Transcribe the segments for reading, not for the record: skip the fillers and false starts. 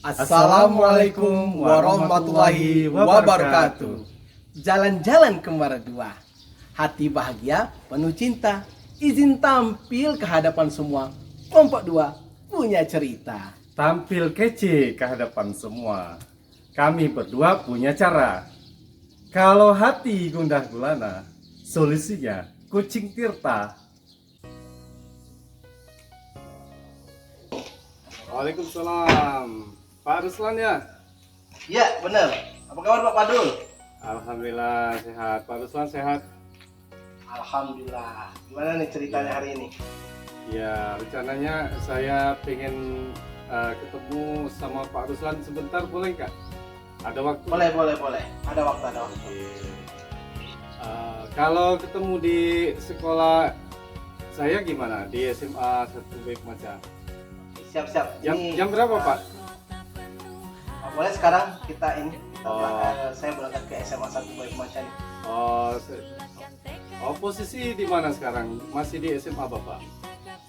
Assalamualaikum warahmatullahi wabarakatuh. Jalan-jalan ke Maradua, hati bahagia penuh cinta. Izin tampil ke hadapan semua. Kelompok 2 punya cerita. Tampil kece ke hadapan semua. Kami berdua punya cara. Kalau hati gundah gulana, solusinya kucing Tirta. Waalaikumsalam. Pak Ruslan ya? Ya, benar. Apa kabar Pak Padul? Alhamdulillah sehat. Pak Ruslan sehat? Alhamdulillah. Gimana nih ceritanya hari ini? Ya, rencananya saya pengen ketemu sama Pak Ruslan sebentar, boleh nggak? Ada waktu? Boleh. Ada waktu. Oke. Kalau ketemu di sekolah saya gimana? Di SMA 1 Baik Maca. Siap. Jam berapa, Pak? Boleh sekarang kita ini. Oh. Saya berangkat ke SMA 1 Baik Macan. Posisi di mana sekarang? Masih di SMA Bapak?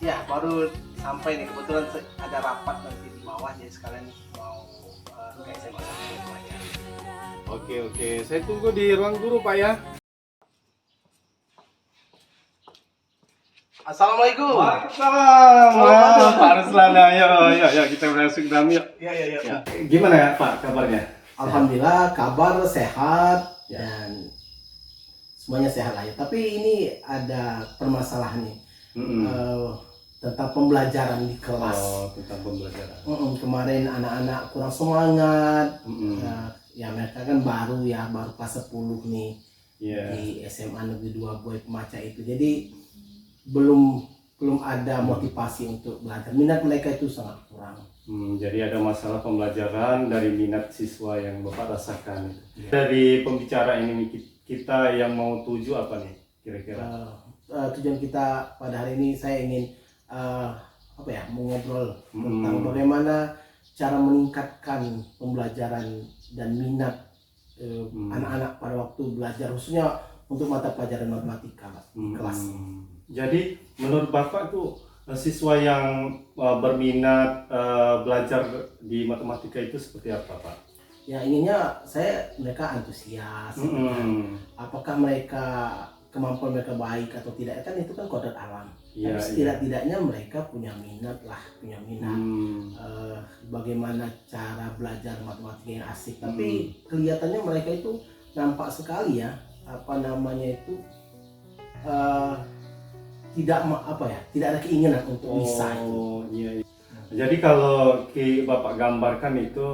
Ya, baru sampai nih. Kebetulan ada rapat nanti di bawah, jadi sekalian mau ke SMA 1 Baik Macan. Oke. Saya tunggu di ruang guru, Pak ya. Assalamualaikum. Waalaikumsalam. Waduh, Pak Ruslan, ayo kita masuk dalam yuk. Ya. Gimana ya, Pak, kabarnya? Alhamdulillah, kabar sehat Ya. dan semuanya sehat lah ya. Tapi ini ada permasalahan nih tentang pembelajaran di kelas. Tentang pembelajaran. Kemarin anak-anak kurang semangat. Mm-mm. Ya mereka kan baru kelas 10 nih Iya. di SMA Negeri 2 Boy Pemaca itu. Jadi belum ada motivasi untuk belajar. Minat mereka itu sangat kurang. Jadi ada masalah pembelajaran dari minat siswa yang Bapak rasakan. Ya. Dari pembicara ini kita yang mau tuju apa nih kira-kira? Tujuan kita pada hari ini saya ingin mengobrol tentang bagaimana cara meningkatkan pembelajaran dan minat anak-anak pada waktu belajar, khususnya untuk mata pelajaran matematika di kelas. Jadi menurut Bapak tuh siswa yang berminat belajar di matematika itu seperti apa, Pak? Ya inginnya mereka antusias. Apakah kemampuan mereka baik atau tidak, kan itu kan kodrat alam. Iya, Tapi setidak-tidaknya mereka punya minat. Bagaimana cara belajar matematika yang asik. Tapi kelihatannya mereka itu nampak sekali tidak ada keinginan untuk bisa itu. Iya. Jadi kalau Bapak gambarkan itu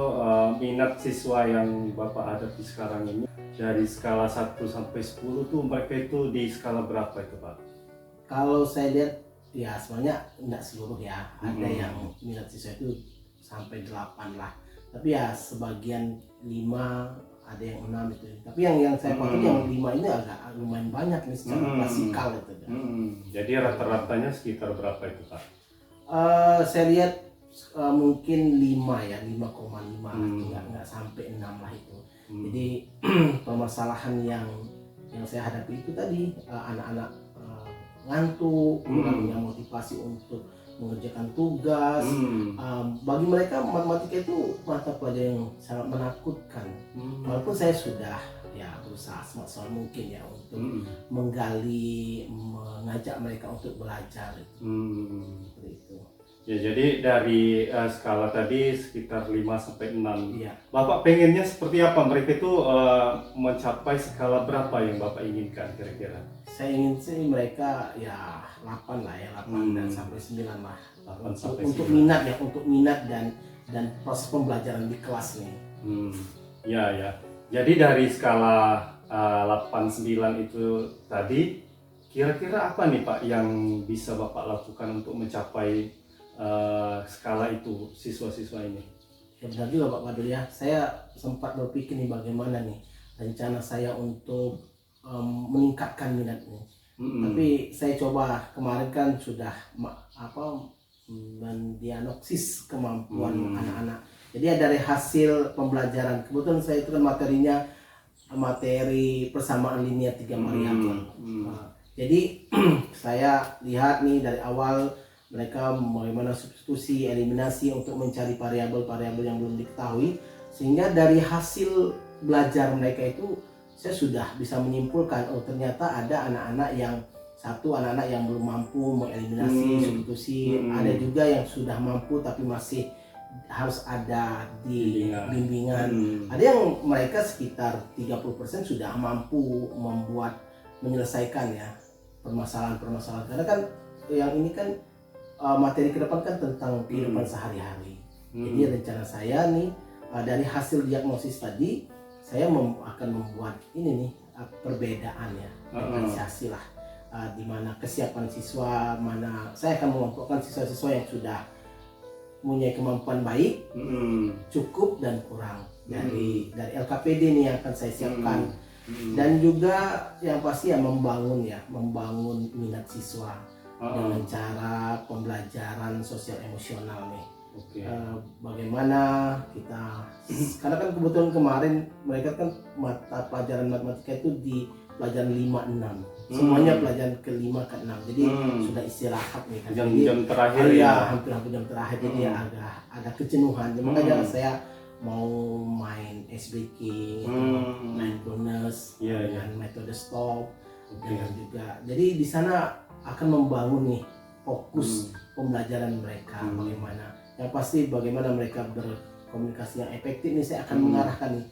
minat siswa yang Bapak hadapi sekarang ini dari skala 1 sampai 10 tuh mereka itu di skala berapa itu, Pak? Kalau saya lihat ya sebenarnya tidak seluruh ya. Ada yang minat siswa itu sampai 8 lah. Tapi ya sebagian 5, ada yang 6 itu. Tapi yang saya pakai yang 5 ini agak lumayan banyak nih secara klasikal itu. Jadi rata-ratanya sekitar berapa itu, Pak? Saya lihat mungkin 5,5 nggak sampai 6 lah itu. Jadi permasalahan yang saya hadapi itu tadi, anak-anak ngantuk, kurang punya motivasi untuk mengerjakan tugas. Bagi mereka matematika itu mata pelajaran yang sangat menakutkan. Walaupun saya sudah berusaha semaksimal mungkin untuk mengajak mereka untuk belajar. Seperti itu. Ya, jadi dari skala tadi sekitar 5 sampai 6. Iya. Bapak pengennya seperti apa? Mereka itu mencapai skala berapa yang Bapak inginkan kira-kira? Saya ingin sih mereka 8 lah ya, 8 dan sampai 9 lah. 8 sampai Untuk 9. untuk minat dan proses pembelajaran di kelas nih. Ya. Jadi dari skala 8 9 itu tadi kira-kira apa nih, Pak, yang bisa Bapak lakukan untuk mencapai skala itu siswa-siswa ini? Ya benar juga Pak Badul ya. Saya sempat berpikir nih bagaimana nih rencana saya untuk meningkatkan minat ini. Tapi saya coba kemarin kan sudah mendiagnosis kemampuan anak-anak. Jadi dari hasil pembelajaran, kebetulan saya itu kan materinya materi persamaan linear 3 variabel. Jadi saya lihat nih dari awal mereka bagaimana substitusi, eliminasi untuk mencari variabel-variabel yang belum diketahui, sehingga dari hasil belajar mereka itu saya sudah bisa menyimpulkan, oh ternyata ada anak-anak yang anak-anak yang belum mampu mengeliminasi substitusi, ada juga yang sudah mampu tapi masih harus ada di bimbingan. Ada yang mereka sekitar 30% sudah mampu menyelesaikan ya permasalahan-permasalahan, karena kan yang ini kan materi ke depan kan tentang kehidupan sehari-hari. Jadi rencana saya nih dari hasil diagnosis tadi, saya akan membuat ini nih perbedaan ya, diferensiasi lah, di mana kesiapan siswa, mana saya akan mengelompokkan siswa-siswa yang sudah punya kemampuan baik, cukup dan kurang. Dari LKPD nih yang akan saya siapkan, dan juga yang pasti ya membangun minat siswa dengan cara pembelajaran sosial emosional nih. Bagaimana kita, karena kan kebetulan kemarin mereka kan mata pelajaran matematika itu di pelajaran 5-6, semuanya pelajaran ke-5 ke-6, jadi sudah istirahat nih kan, jam terakhir ya hampir jam terakhir, jadi agak ada kejenuhan. Makanya saya mau main SBK, mindfulness, dengan metode stop, dengan juga jadi di sana akan membangun nih fokus pembelajaran mereka, yang pasti bagaimana mereka berkomunikasi yang efektif nih. Saya akan mengarahkan nih,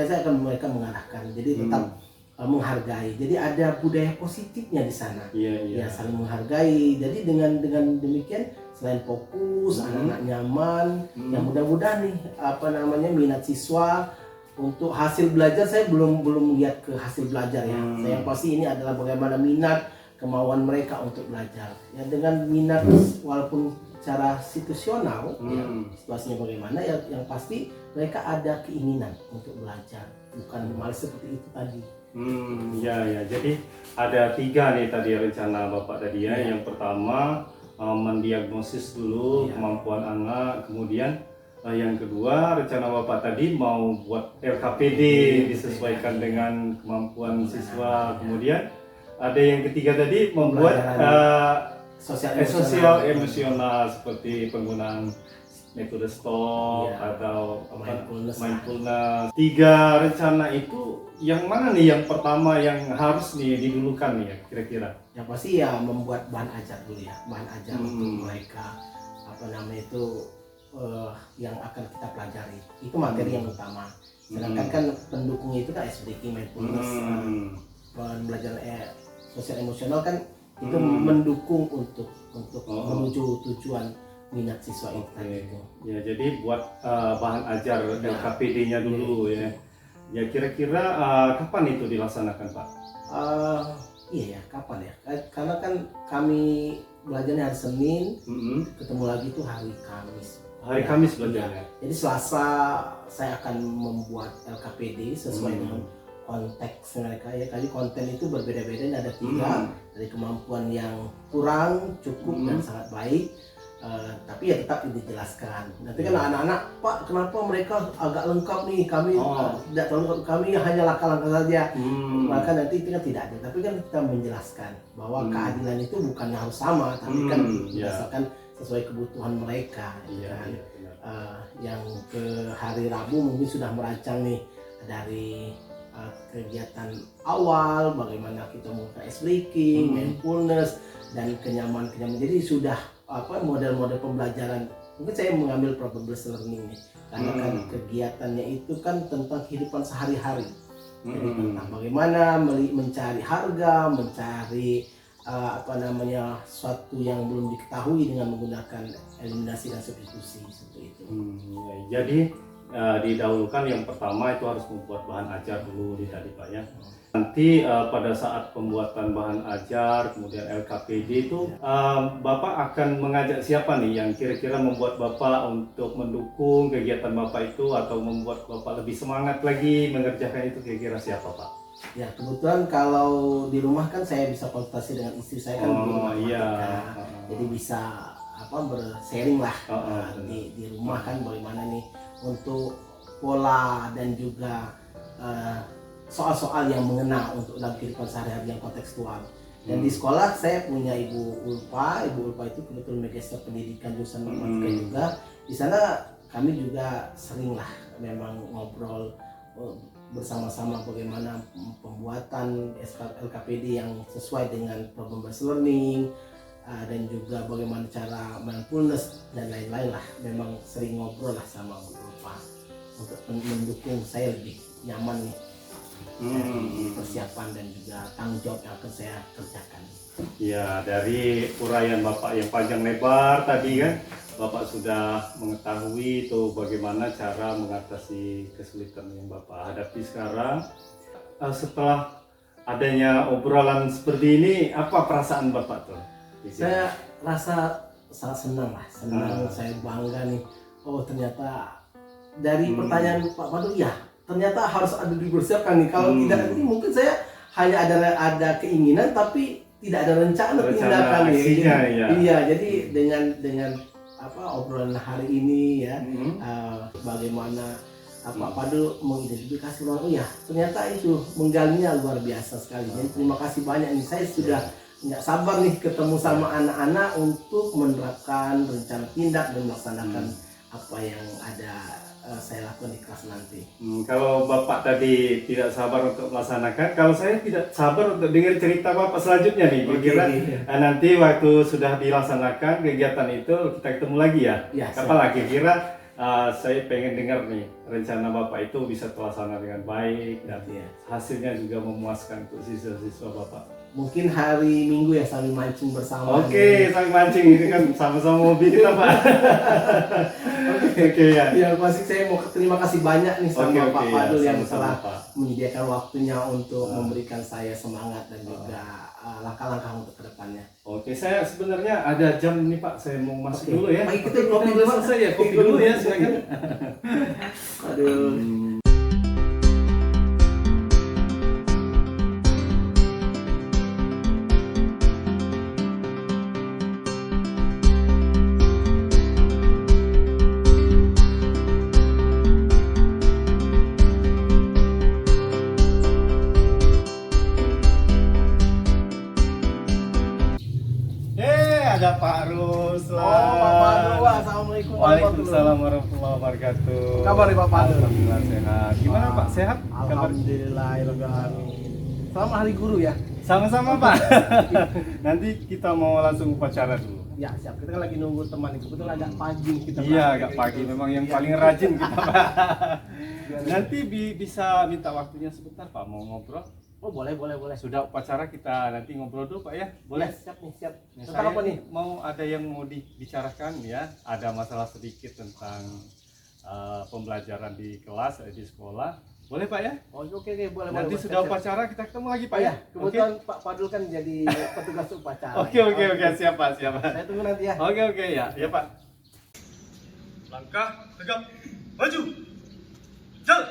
saya akan mereka mengarahkan, jadi tetap menghargai, jadi ada budaya positifnya di sana, ya saling menghargai. Jadi dengan demikian selain fokus, anak-anak nyaman, yang mudah-mudahan nih minat siswa untuk hasil belajar, saya belum lihat ke hasil belajar ya. Saya pasti ini adalah bagaimana minat, kemauan mereka untuk belajar ya, dengan minat walaupun secara situasional ya, situasinya bagaimana ya, yang pasti mereka ada keinginan untuk belajar, bukan malas seperti itu tadi. Ya, jadi ada 3 nih tadi rencana Bapak tadi ya. Yang pertama mendiagnosis dulu kemampuan anak, kemudian yang kedua rencana Bapak tadi mau buat LKPD disesuaikan dengan kemampuan siswa, kemudian ada yang ketiga tadi membuat sosial emosional seperti penggunaan metode stop atau mindfulness. 3 rencana itu yang mana nih yang pertama yang harus didulukan nih ya kira-kira? Yang pasti ya membuat bahan ajar dulu ya, bahan ajar untuk mereka yang akan kita pelajari, itu materi yang utama. Sedangkan kan pendukungnya itu kan SBK, mindfulness, pembelajaran sosial emosional kan itu mendukung untuk menuju tujuan minat siswa itu tadi itu. Ya, jadi buat bahan ajar LKPD-nya dulu ya. Ya kira-kira kapan itu dilaksanakan Pak? Iya ya, kapan ya? Karena kan kami belajarnya hari Senin, ketemu lagi itu hari Kamis. Hari Kamis belajarnya. Jadi Selasa saya akan membuat LKPD sesuai dengan konteks mereka ya. Tadi konten itu berbeda-beda, ada 3 dari kemampuan yang kurang, cukup dan sangat baik. Tapi ya tetap dijelaskan. Nanti kan anak-anak, Pak, kenapa mereka agak lengkap nih? Kami tidak terlalu, kami hanya langkah-langkah saja. Maka nanti itu kan tidak ada. Tapi kan kita menjelaskan bahwa keadilan itu bukan harus sama, tapi kan berdasarkan sesuai kebutuhan mereka. Yang ke hari Rabu mungkin sudah merancang nih dari kegiatan awal, bagaimana kita menggunakan breaking, mindfulness, dan kenyaman. Jadi sudah model-model pembelajaran. Mungkin saya mengambil probability learning nih, karena kan kegiatannya itu kan tentang kehidupan sehari-hari. Jadi tentang bagaimana mencari harga, mencari suatu yang belum diketahui dengan menggunakan eliminasi dan substitusi seperti itu. Jadi didahulukan yang pertama itu harus membuat bahan ajar dulu tadi Pak ya. Nanti pada saat pembuatan bahan ajar kemudian LKPD itu Bapak akan mengajak siapa nih yang kira-kira membuat Bapak untuk mendukung kegiatan Bapak itu atau membuat Bapak lebih semangat lagi mengerjakan itu, kira-kira siapa Pak? Ya kebetulan kalau di rumah kan saya bisa konsultasi dengan istri saya kan di rumah, jadi bisa bersharing lah di rumah kan bagaimana nih untuk pola dan juga soal-soal yang mengena untuk dalam kehidupan sehari-hari yang kontekstual. Dan di sekolah saya punya Ibu Ulfa itu kebetulan magister pendidikan jurusan matematika juga. Di sana kami juga sering lah memang ngobrol bersama-sama bagaimana pembuatan LKPD yang sesuai dengan problem based learning, dan juga bagaimana cara mindfulness dan lain-lain lah. Memang sering ngobrol lah sama Bu Ulfa untuk mendukung saya lebih nyaman nih dari persiapan dan juga tanggung jawab yang akan saya kerjakan. Ya, dari uraian Bapak yang panjang lebar tadi kan, Bapak sudah mengetahui itu bagaimana cara mengatasi kesulitan yang Bapak hadapi sekarang. Setelah adanya obrolan seperti ini, apa perasaan Bapak tuh? Saya rasa sangat senang lah, saya bangga nih. Oh ternyata dari pertanyaan Pak Padul, ya ternyata harus ada dipersiapkan nih. Kalau tidak ini mungkin saya hanya ada keinginan tapi tidak ada rencana tindakan nih. Iya, jadi dengan obrolan hari ini ya, bagaimana Pak Padul mengidentifikasi orang, oh ya ternyata itu menggalinya luar biasa sekali. Jadi terima kasih banyak nih, saya sudah nggak sabar nih ketemu sama anak-anak untuk menerapkan rencana tindak dan melaksanakan apa yang ada saya lakukan di kelas nanti. Kalau Bapak tadi tidak sabar untuk melaksanakan, kalau saya tidak sabar untuk dengar cerita Bapak selanjutnya nih. Kira-kira nanti waktu sudah dilaksanakan kegiatan itu kita ketemu lagi ya. Kapan lagi? Kira saya pengen dengar nih rencana Bapak itu bisa terlaksana dengan baik dan hasilnya juga memuaskan untuk siswa-siswa Bapak. Mungkin hari Minggu ya sambil mancing bersama. Oke, sambil mancing ini kan sama-sama hobi kita Pak. Oke ya. Ya pasti saya mau terima kasih banyak nih sama Pak Padul yang telah menyediakan waktunya untuk memberikan saya semangat dan juga langkah-langkah untuk kedepannya. Oke, saya sebenarnya ada jam nih Pak, saya mau masuk dulu ya. Kita kopi dulu selesai ya, kopi dulu ya silakan. Aduh. Ada Pak Ruslan. Pak Padul, assalamualaikum. Waalaikumsalam warahmatullahi wabarakatuh. Kabar nih Pak Padul? Alhamdulillah sehat. Gimana Pak, sehat? Alhamdulillah. Selamat Hari Guru ya. Sama-sama Pak. Nanti kita mau langsung upacara dulu. Ya siap, kita kan lagi nunggu teman, kebetulan agak pagi kita. Iya agak pagi, memang yang paling rajin kita Pak. Nanti bisa minta waktunya sebentar Pak, mau ngobrol? Oh boleh. Sudah upacara kita nanti ngobrol dulu Pak ya? Boleh? Ya, siap. Saya apa nih? Mau ada yang mau dibicarakan ya, ada masalah sedikit tentang pembelajaran di kelas, di sekolah. Boleh Pak ya? Oh oke, boleh. Nanti sudah upacara kita ketemu lagi Pak ya? Kebetulan Pak Padul kan jadi petugas upacara. Oke, siap Pak. Saya tunggu nanti ya. Oke ya Pak. Langkah tegap, maju, jalan,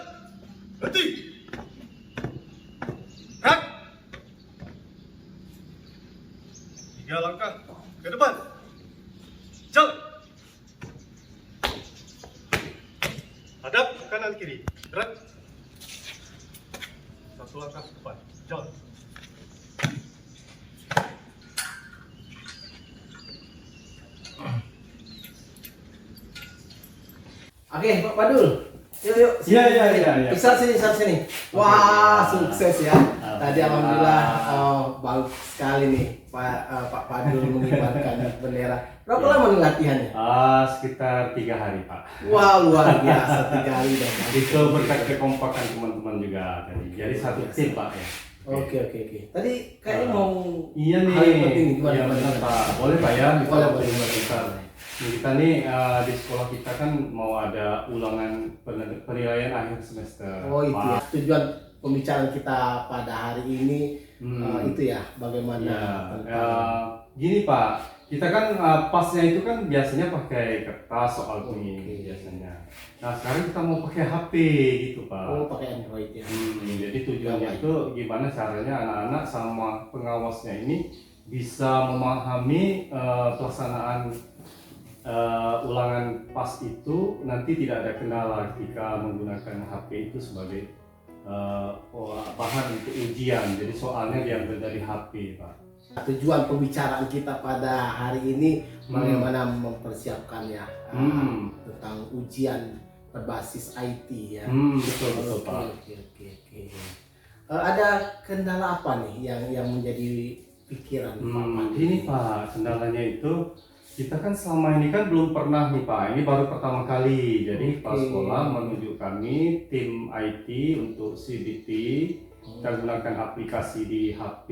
berhenti, gerak. 3 langkah ke depan, jalan, hadap kanan kiri, gerak. 1 langkah ke depan, jalan. Oke, Pak Padul. Yuk. Iya. Bisa sini. Wah, sukses ya. Tadi alhamdulillah bagus sekali nih Pak Padul mengibarkan bendera. Berapa lama nih latihannya? Sekitar 3 hari Pak. Wah, luar biasa 3 hari dan Itu berkat kekompakan teman-teman juga tadi. Jadi satu tim Pak ya. Oke. Tadi kayaknya mau Iya nih. hal yang penting gimana? Benar Pak. Boleh Pak ya? Boleh. Kita nih di sekolah kita kan mau ada ulangan penilaian akhir semester. Oh itu Pak. ya. Tujuan pembicaraan kita pada hari ini itu ya, bagaimana gini Pak, kita kan pasnya itu kan biasanya pakai kertas soal ini biasanya. Nah sekarang kita mau pakai HP gitu Pak. Oh pakai Android ya. Jadi tujuannya itu gimana caranya anak-anak sama pengawasnya ini bisa memahami pelaksanaan ulangan PAS itu nanti tidak ada kendala ketika menggunakan HP itu sebagai bahan untuk ujian. Jadi soalnya diambil dari HP Pak. Tujuan pembicaraan kita pada hari ini bagaimana mempersiapkannya tentang ujian berbasis IT ya. Betul Pak. Oke. Ada kendala apa nih yang menjadi pikiran Pak Pandu? Ini Pak, kendalanya itu kita kan selama ini kan belum pernah nih Pak, ini baru pertama kali. Jadi Pak sekolah menunjuk kami tim IT untuk CBT. Kita gunakan aplikasi di HP,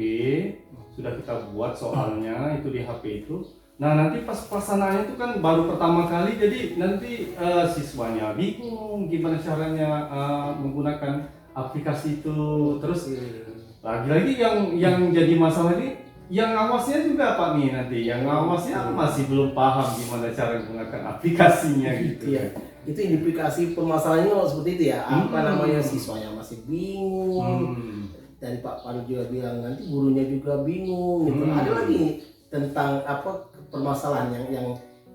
sudah kita buat soalnya itu di HP itu. Nah nanti pas pelaksanaannya itu kan baru pertama kali, jadi nanti siswanya bingung gimana caranya menggunakan aplikasi itu. Terus lagi-lagi yang jadi masalah ini, yang ngawasnya juga Pak nih nanti, yang ngawasnya masih belum paham gimana cara menggunakan aplikasinya gitu. Ya. Itu indikasi permasalahannya seperti itu ya. Apa namanya, siswanya masih bingung. Dan Pak Pandu juga bilang nanti gurunya juga bingung gitu. Ada lagi tentang apa permasalahan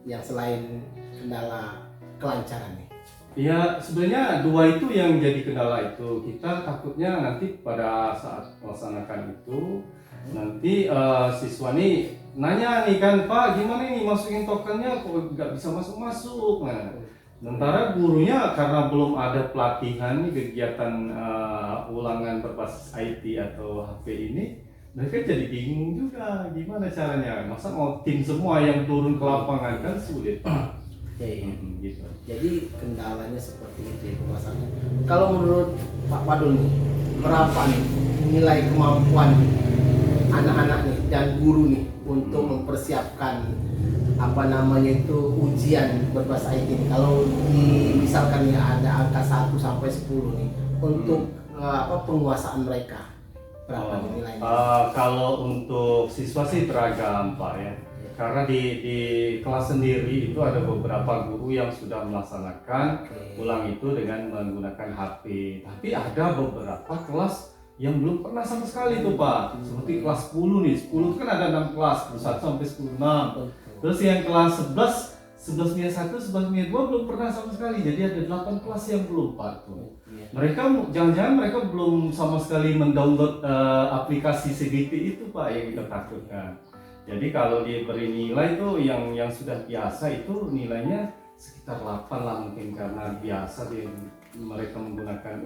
yang selain kendala kelancaran nih? Ya sebenarnya dua itu yang jadi kendala itu. Kita takutnya nanti pada saat melaksanakan itu nanti siswa nih nanya nih kan, Pak gimana nih masukin tokennya kok nggak bisa masuk. Nah, sementara gurunya karena belum ada pelatihan nih kegiatan ulangan berbasis IT atau HP ini, mereka jadi bingung juga gimana caranya. Masa mau tim semua yang turun ke lapangan kan sulit Pak. Gitu. Jadi kendalanya seperti itu ya pemasangan. Kalau menurut Pak Pandu nih, berapa nih nilai kemampuan anak-anak nih dan guru nih untuk mempersiapkan apa namanya itu ujian berbasis IT nih? Kalau misalkan ya ada angka 1 sampai 10 nih untuk penguasaan mereka, berapa nih nilainya? Kalau untuk siswa sih beragam Pak ya. Karena di kelas sendiri itu ada beberapa guru yang sudah melaksanakan ulang itu dengan menggunakan HP. Tapi ada beberapa kelas yang belum pernah sama sekali tuh Pak. Seperti kelas 10 nih. 10 itu kan ada 6 kelas, 1 sampai 10 6. Terus yang kelas 11 MIA 1, 11 MIA 2 belum pernah sama sekali. Jadi ada 8 kelas yang belum Pak tuh. Mereka jangan-jangan mereka belum sama sekali mendownload aplikasi CBT itu Pak yang kita takutkan. Jadi kalau diberi nilai itu yang sudah biasa itu nilainya sekitar 8 lah mungkin, karena biasa mereka menggunakan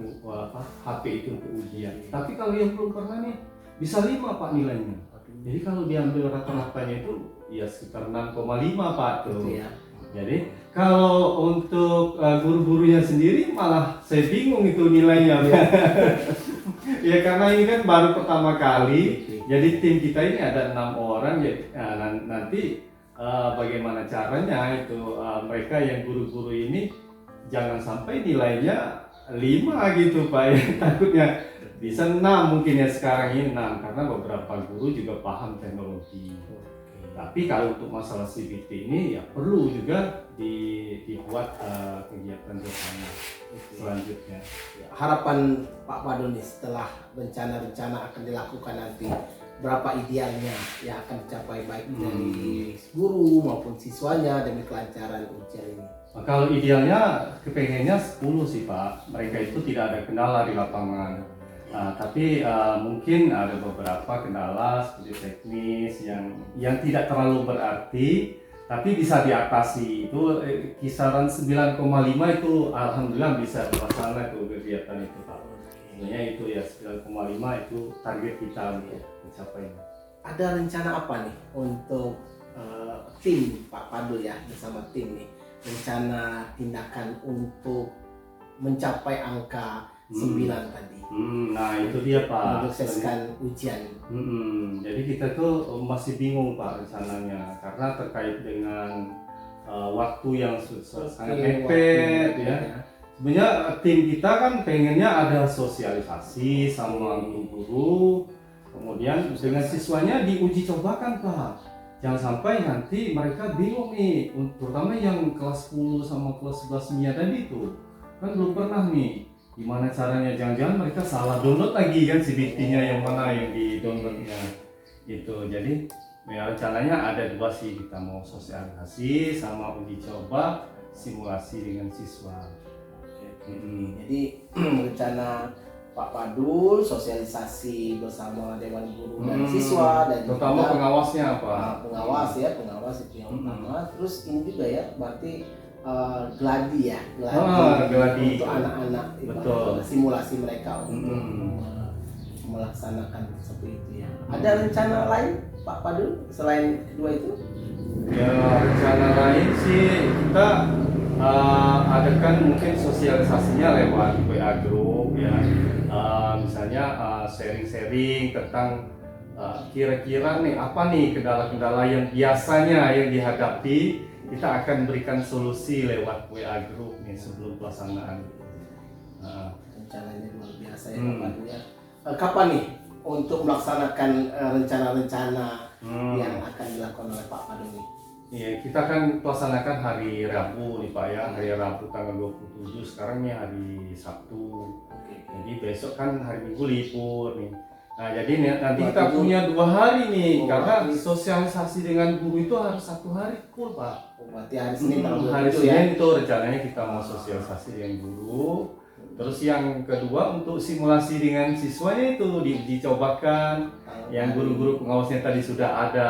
HP itu untuk ujian. Tapi kalau yang belum pernah nih bisa 5 Pak nilainya. Jadi kalau diambil rata-ratanya itu ya sekitar 6,5 Pak tuh. Jadi kalau untuk guru-gurunya sendiri malah saya bingung itu nilainya. Ya karena ini kan baru pertama kali. Jadi tim kita ini ada 6 orang ya. Nanti bagaimana caranya itu mereka yang guru-guru ini jangan sampai nilainya 5 gitu Pak ya. Takutnya bisa 6 mungkin ya, sekarang ini 6 karena beberapa guru juga paham teknologi. Tapi kalau untuk masalah CBT ini ya perlu juga dibuat kegiatan bersama selanjutnya. Harapan Pak Pandu nih setelah rencana-rencana akan dilakukan nanti, berapa idealnya yang akan dicapai baik dari guru maupun siswanya demi kelancaran ujian ini? Nah, kalau idealnya kepengennya 10 sih Pak. Mereka itu tidak ada kendala di lapangan. Tapi mungkin ada beberapa kendala seperti teknis yang tidak terlalu berarti, tapi bisa diatasi. Itu kisaran 9,5 itu alhamdulillah bisa terlaksana tuh kegiatan itu Pak. Sebenarnya itu ya 9,5 itu target kita untuk mencapai. Ada rencana apa nih untuk tim Pak Pandu ya bersama tim nih, rencana tindakan untuk mencapai angka 9 tadi? Nah itu dia Pak, mensukseskan ujian. Jadi kita tuh masih bingung Pak rencananya karena terkait dengan waktu yang sangat mepet ya. Sebenarnya tim kita kan pengennya ada sosialisasi sama guru, kemudian dengan siswanya diuji cobakan Pak. Jangan sampai nanti mereka bingung nih, terutama yang kelas 10 sama kelas 11 MIA tadi tuh kan belum pernah nih. Gimana caranya, jangan-jangan mereka salah download lagi kan CBT-nya yang mana yang di downloadnya itu. Jadi ya, rencananya ada 2 sih, kita mau sosialisasi sama uji coba simulasi dengan siswa. Jadi rencana Pak Padul sosialisasi bersama Dewan Guru dan siswa dan terutama juga, pengawasnya apa? pengawas itu yang utama. Terus ini juga ya berarti gladi ya, gladi untuk anak-anak, betul, simulasi mereka untuk melaksanakan seperti itu ya. Ada rencana lain Pak Padul selain kedua itu? Ya, rencana lain sih kita adakan mungkin sosialisasinya lewat WA group ya. Misalnya sharing-sharing tentang kira-kira nih apa nih kendala-kendala yang biasanya yang dihadapi, kita akan berikan solusi lewat WA group nih sebelum pelaksanaan. Rencananya luar biasa ya Pak Padul ya. Kapan nih untuk melaksanakan rencana-rencana yang akan dilakukan oleh Pak Padul nih? Iya, kita akan pelaksanakan hari Rabu nih Pak ya, hari Rabu tanggal 27, sekarang nih hari Sabtu. Jadi besok kan hari Minggu libur nih. Nah jadi nanti kita punya 2 hari nih, karena sosialisasi dengan guru itu harus 1 hari full Pak. Berarti hari Senin tanggal 27 hari ya? Senin itu rencananya kita mau sosialisasi dengan guru. Terus yang kedua untuk simulasi dengan siswanya itu diuji cobakan. Yang guru-guru pengawasnya tadi sudah ada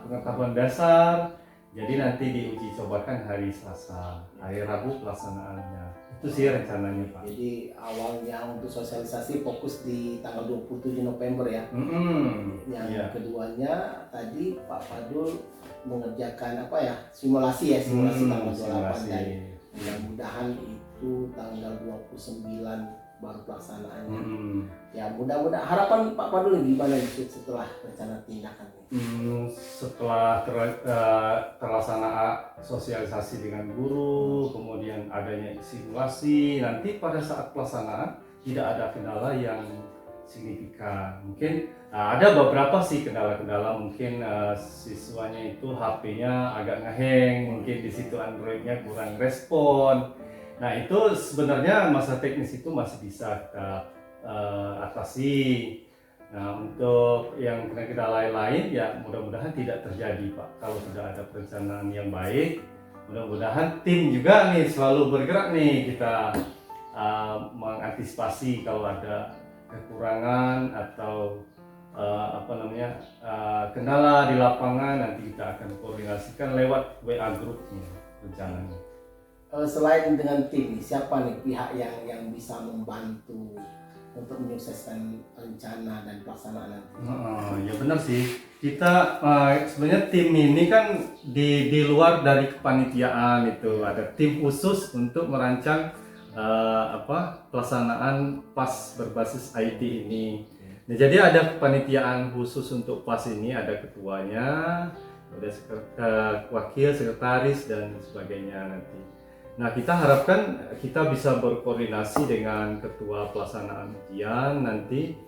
pengetahuan dasar. Jadi nanti diuji cobakan hari Selasa, hari Rabu pelaksanaannya. Itu sih rencananya Pak. Jadi awalnya untuk sosialisasi fokus di tanggal 27 November ya. Yang keduanya tadi Pak Padul mengerjakan apa ya, simulasi tanggal 28 dan mudah-mudahan itu tanggal 29 baru pelaksanaannya. Ya mudah-mudahan harapan Pak Padul gimana setelah rencana tindakan ini? Setelah terlaksana sosialisasi dengan guru, kemudian adanya simulasi, nanti pada saat pelaksanaan tidak ada kendala yang signifikan. Mungkin ada beberapa sih kendala-kendala, mungkin siswanya itu HP-nya agak ngeheng, mungkin di situ Android-nya kurang respon. Nah itu sebenarnya masalah teknis itu masih bisa kita atasi. Nah untuk yang kendala lain ya mudah-mudahan tidak terjadi Pak. Kalau sudah ada perencanaan yang baik, mudah-mudahan tim juga nih selalu bergerak nih kita mengantisipasi kalau ada kekurangan atau kendala di lapangan, nanti kita akan koordinasikan lewat WA group nih rencananya. Selain dengan tim, siapa nih pihak yang bisa membantu untuk menyukseskan rencana dan pelaksanaan nanti? Ya benar sih. Kita sebenarnya tim ini kan di luar dari kepanitiaan itu ada tim khusus untuk merancang pelaksanaan PAS berbasis IT ini. Nah, jadi ada kepanitiaan khusus untuk PAS ini, ada ketuanya, ada wakil sekretaris dan sebagainya nanti. Nah kita harapkan kita bisa berkoordinasi dengan ketua pelaksanaan ujian nanti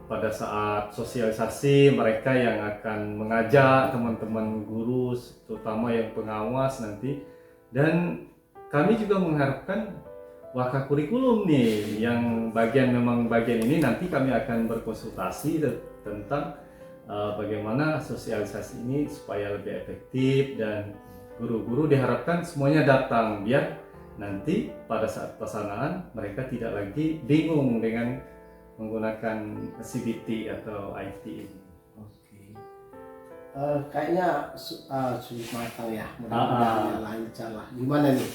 pada saat sosialisasi, mereka yang akan mengajak teman-teman guru terutama yang pengawas nanti, dan kami juga mengharapkan waka kurikulum nih yang bagian ini nanti kami akan berkonsultasi tentang bagaimana sosialisasi ini supaya lebih efektif, dan guru-guru diharapkan semuanya datang biar nanti pada saat pelaksanaan mereka tidak lagi bingung dengan menggunakan CBT atau IT ini. Oke. Kayaknya sulit matang ya, mudah-mudahan lancar lah. Gimana nih?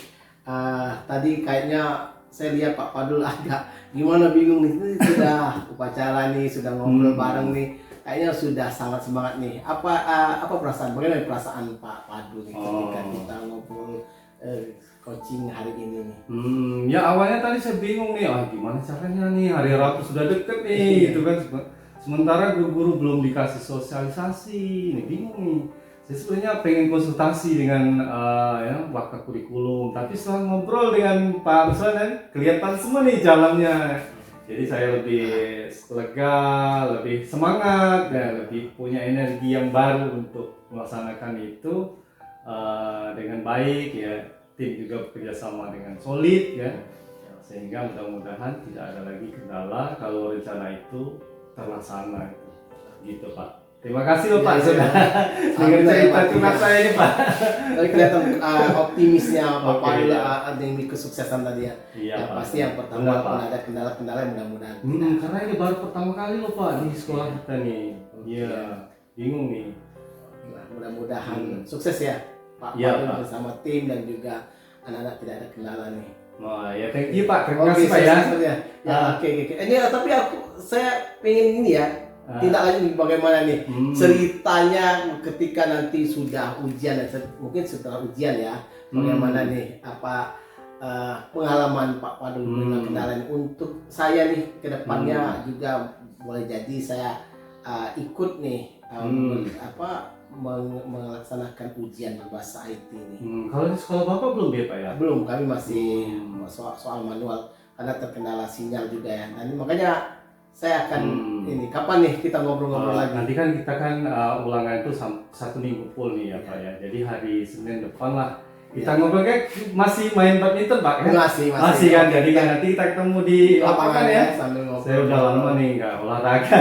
Tadi kayaknya saya lihat Pak Padul agak gimana bingung nih, sudah upacara nih, sudah ngobrol bareng nih. Kayaknya sudah sangat semangat nih. Apa perasaan? Bagaimana perasaan Pak Padul nih ketika kita ngobrol coaching hari ini nih? Ya awalnya tadi saya bingung nih, gimana caranya nih, hari Rabu sudah deket nih, gitu kan. Sementara guru-guru belum dikasih sosialisasi, nih bingung nih. Saya sebenarnya pengen konsultasi dengan waka kurikulum, tapi setelah ngobrol dengan Pak Ruslan kelihatan semua nih jalannya. Jadi saya lebih lega, lebih semangat, dan lebih punya energi yang baru untuk melaksanakan itu dengan baik ya. Tim juga bekerja sama dengan solid ya, sehingga mudah-mudahan tidak ada lagi kendala kalau rencana itu terlaksana gitu Pak. Terima kasih loh Pak Iya, sudah iya. dengar cerita Pak. curhat saya ini Pak. Tadi kelihatan optimisnya Pak Oke, Fadil iya. demi kesuksesan tadi ya. Iya, Ya Pak. pasti yang pertama Benar, Pak. walaupun ada kendala-kendala mudah-mudahan. Karena ini baru pertama kali loh Pak di sekolah kita nih. Iya, bingung nih. Nah, mudah-mudahan sukses ya Pak Iya, Fadil Pak. bersama tim dan juga anak-anak tidak ada kendala nih. Nah, ya thank you Pak. Terima Oke, kasih Pak ya. sukses ya. Ya, oke. Ini tapi saya pengen ini ya. Tidak lanjut bagaimana nih ceritanya ketika nanti sudah ujian dan mungkin setelah ujian ya. Bagaimana nih apa pengalaman Pak Fadil dengan kendala ini untuk saya nih ke depannya juga boleh jadi saya ikut nih melaksanakan ujian berbahasa IT ini. Kalau di sekolah Bapak belum ya Pak ya? Belum, kami masih soal manual karena terkendala sinyal juga ya. Dan makanya saya akan ini kapan nih kita ngobrol-ngobrol lagi? Nanti kan kita kan ulangan itu 1 minggu full nih ya Pak ya. Jadi hari Senin depan lah kita ngobrol kayak masih main badminton Pak kan? Masih kan. Jadi kan nanti kita ketemu di lapangan ya. Sambil ngobrol. Saya udah lama nih nggak olahraga.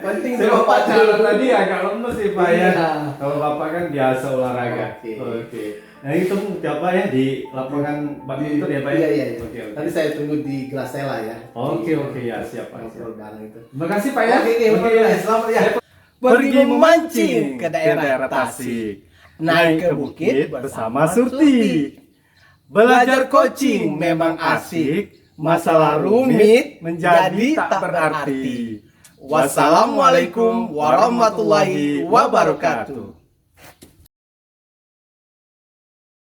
Penting Saya Bapak jalan tadi agak lemes sih Pak ya. Iya. Kalau Bapak kan biasa olahraga. Oke. Nah itu siapa ya di lapangan badminton ya Pak ya? Iya. Oke. Nanti saya tunggu di Glasela ya. Oke ya siap Pak. Ngobrol bareng itu. Terima kasih Pak ya. Oke, ya. selamat ya. Pergi memancing ke daerah Tasik. Naik ke bukit bersama Surti. Belajar coaching memang asik, masalah rumit menjadi tak berarti. Wassalamualaikum warahmatullahi wabarakatuh.